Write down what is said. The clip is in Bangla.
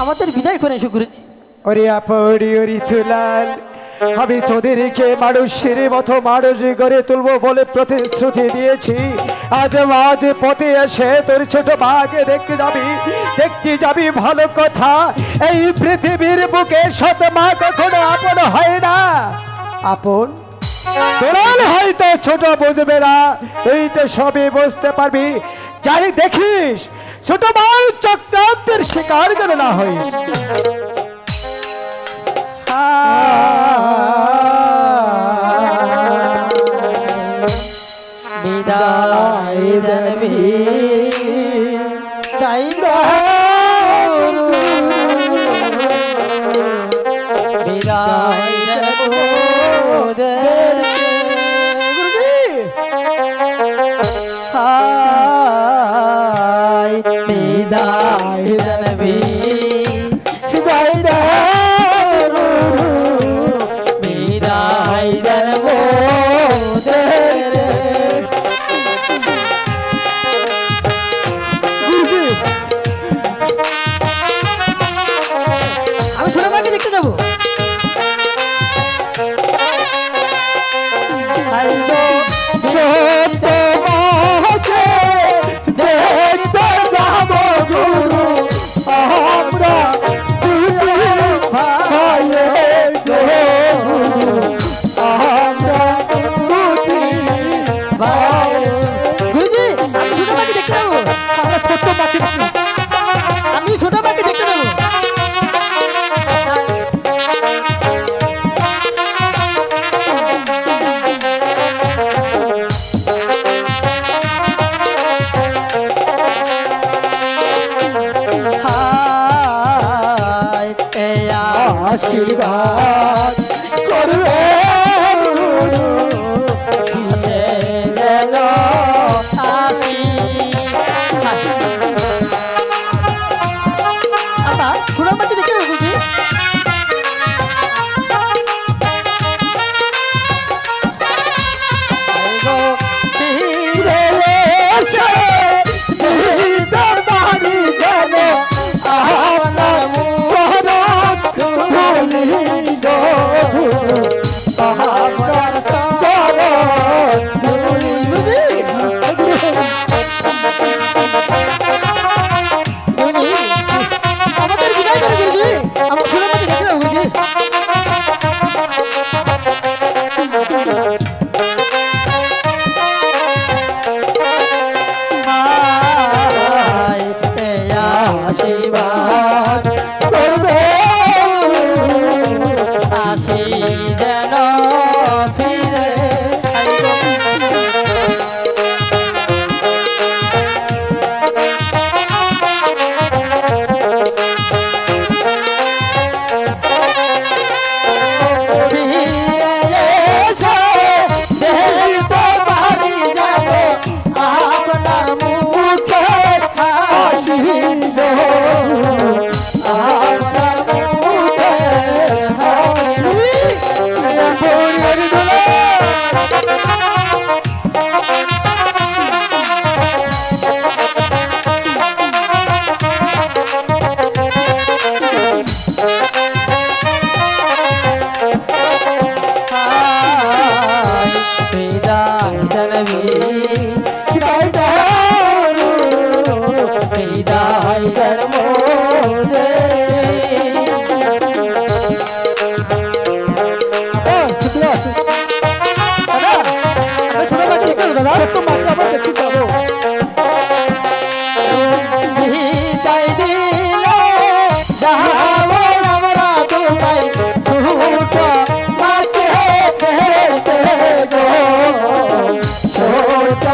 আমাদের বিদায় করে এসো গুরুজি। ওরে আপরি ওরি তুলাল, আমি তোদেরকে মানুষের মতো মানুষ গড়ে তুলবো বলে প্রতিশ্রুতি দিয়েছি। আজ মাঝে পথে এসে তোর ছোট মাকে দেখতে যাবি ভালো কথা। এই পৃথিবীর বুকে সৎ মা কখনো আপন হয় না। আপন তোরাল হয়তো ছোট বুঝবে না, তুই তো সবই বুঝতে পারবি। যাই দেখিস ছোট মার চক্রান্তের শিকার যেন না হইস। বিদায় জানবি তাই বিদায় বিদায় জানবি বিদায় জানব আমি ছোট মাকে দেখতে যাবো। আমি ছোট মাকে দেখতে যাবো। আশীর্বাদ করবে সে যেন আসি। আচ্ছা ছোট মাকে দেখতে যাবো গুরুজি। আমাদের বিদায় করে গুরুজি। আমার ছোট মাকে দেখতে যাবো গুরুজি। আশীর্বাদ করবে আসি যেন ফিরে আপনার মুখে হাসি আপনার মুখে বিদায় জানবি বিদায় জানব বিদায় দিলে যাবো আমরা তোমায় ছোট মাকে পেতে গো ছোট